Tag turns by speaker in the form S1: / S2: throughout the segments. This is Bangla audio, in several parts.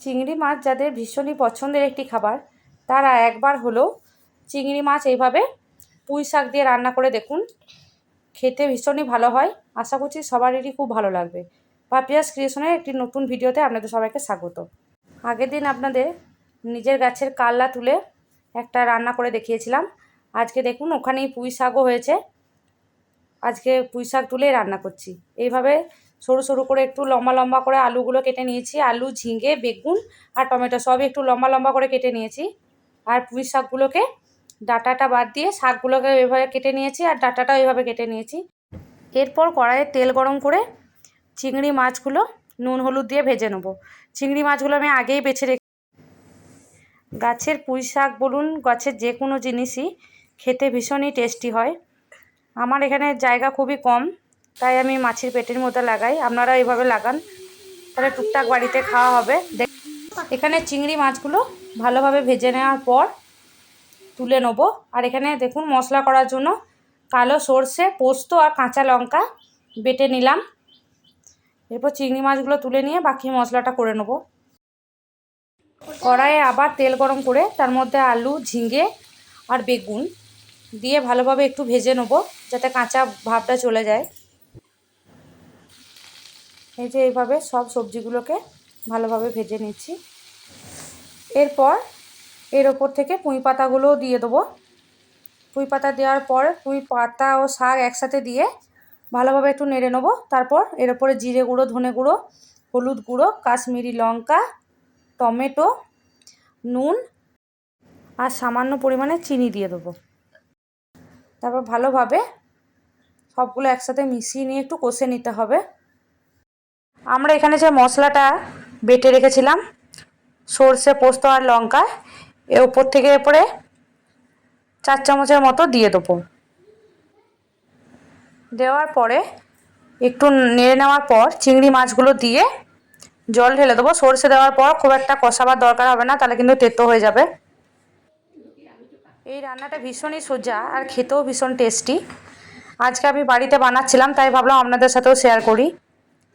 S1: চিংড়ি মাছ যাদের ভীষণই পছন্দের একটি খাবার, তারা একবার হলেও চিংড়ি মাছ এইভাবে পুঁই শাক দিয়ে রান্না করে দেখুন। খেতে ভীষণই ভালো হয়। আশা করছি সবারই খুব ভালো লাগবে। পাপিয়াস ক্রিয়েশনের একটি নতুন ভিডিওতে আপনাদের সবাইকে স্বাগত। আগের দিন আপনাদের নিজের গাছের কালনা তুলে একটা রান্না করে দেখিয়েছিলাম। আজকে দেখুন ওখানেই পুঁই শাকও হয়েছে। আজকে পুঁই শাক তুলেই রান্না করছি। এইভাবে সরু সরু করে একটু লম্বা লম্বা করে আলুগুলো কেটে নিয়েছি। আলু, ঝিঙে, বেগুন আর টমেটো সবই একটু লম্বা লম্বা করে কেটে নিয়েছি। আর পুঁই শাকগুলোকে ডাঁটাটা বাদ দিয়ে শাকগুলোকে এভাবে কেটে নিয়েছি আর ডাঁটাটাও এইভাবে কেটে নিয়েছি। এরপর কড়াইয়ে তেল গরম করে চিংড়ি মাছগুলো নুন হলুদ দিয়ে ভেজে নেব। চিংড়ি মাছগুলো আমি আগেই বেছে রেখে, গাছের পুঁই শাক বলুন, গাছের যে কোনো জিনিসই খেতে ভীষণই টেস্টি হয়। আমার এখানে জায়গা খুবই কম, তাই আমি মাছের পেটের মধ্যে লাগাই। আপনারা এইভাবে লাগান, তাহলে টুকটাক বাড়িতে খাওয়া হবে। এখানে চিংড়ি মাছগুলো ভালোভাবে ভেজে নেওয়ার পর তুলে নেব। আর এখানে দেখুন মশলা করার জন্য কালো সর্ষে, পোস্ত আর কাঁচা লঙ্কা বেটে নিলাম। এরপর চিংড়ি মাছগুলো তুলে নিয়ে বাকি মশলাটা করে নেব। কড়াইয়ে আবার তেল গরম করে তার মধ্যে আলু, ঝিঙে আর বেগুন দিয়ে ভালোভাবে একটু ভেজে নেব, যাতে কাঁচা ভাবটা চলে যায়। এই যে এইভাবে সব সবজিগুলোকে ভালোভাবে ভেজে নিচ্ছি। এরপর এর ওপর থেকে পুঁই পাতাগুলোও দিয়ে দেবো। পুঁই পাতা দেওয়ার পর পুঁই পাতা ও শাক একসাথে দিয়ে ভালোভাবে একটু নেড়ে নেবো। তারপর এর ওপরে জিরে গুঁড়ো, ধনে গুঁড়ো, হলুদ গুঁড়ো, কাশ্মীরি লঙ্কা, টমেটো, নুন আর সামান্য পরিমাণে চিনি দিয়ে দেবো। তারপর ভালোভাবে সবগুলো একসাথে মিশিয়ে নিয়ে একটু কষে নিতে হবে। আমরা এখানে যে মশলাটা বেটে রেখেছিলাম সর্ষে, পোস্ত আর লঙ্কা, এর উপর থেকে এরপরে 4 চামচের মতো দিয়ে দেবো। দেওয়ার পরে একটু নেড়ে নেওয়ার পর চিংড়ি মাছগুলো দিয়ে জল ঢেলে দেবো। সর্ষে দেওয়ার পর খুব একটা কষাবার দরকার হবে না, তাহলে কিন্তু তেতো হয়ে যাবে। এই রান্নাটা ভীষণই সোজা আর খেতেও ভীষণ টেস্টি। আজকে আমি বাড়িতে বানাচ্ছিলাম, তাই ভাবলাম আপনাদের সাথেও শেয়ার করি।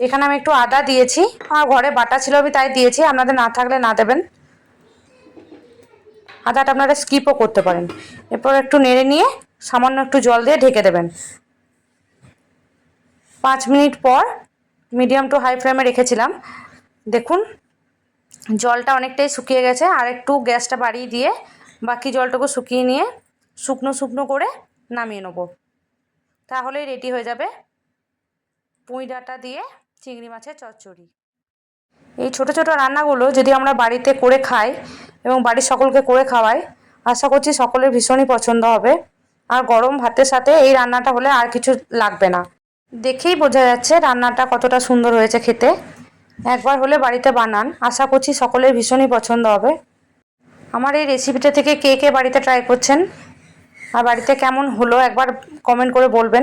S1: এখানে আমি একটু আদা দিয়েছি, আর ঘরে বাটা ছিল আমি তাই দিয়েছি, আপনাদের না থাকলে না দেবেন। আদাটা আপনারা স্কিপও করতে পারেন। এরপর একটু নেড়ে নিয়ে সামান্য একটু জল দিয়ে ঢেকে দেবেন। 5 মিনিট পর মিডিয়াম টু হাই ফ্লেমে রেখেছিলাম। দেখুন জলটা অনেকটাই শুকিয়ে গেছে। আর একটু গ্যাসটা বাড়িয়ে দিয়ে বাকি জলটুকু শুকিয়ে নিয়ে শুকনো শুকনো করে নামিয়ে নেব। তাহলেই রেডি হয়ে যাবে পুঁই ডাঁটা দিয়ে চিংড়ি মাছের চচ্চড়ি। এই ছোট ছোট রান্নাগুলো যদি আমরা বাড়িতে করে খাই এবং বাড়ির সকলকে করে খাওয়াই, আশা করছি সকলের ভীষণই পছন্দ হবে। আর গরম ভাতের সাথে এই রান্নাটা হলে আর কিছু লাগবে না। দেখেই বোঝা যাচ্ছে রান্নাটা কতটা সুন্দর হয়েছে খেতে। একবার হলে বাড়িতে বানান, আশা করছি সকলের ভীষণই পছন্দ হবে। আমার এই রেসিপিটা থেকে কে কে বাড়িতে ট্রাই করছেন আর বাড়িতে কেমন হলো একবার কমেন্ট করে বলবেন।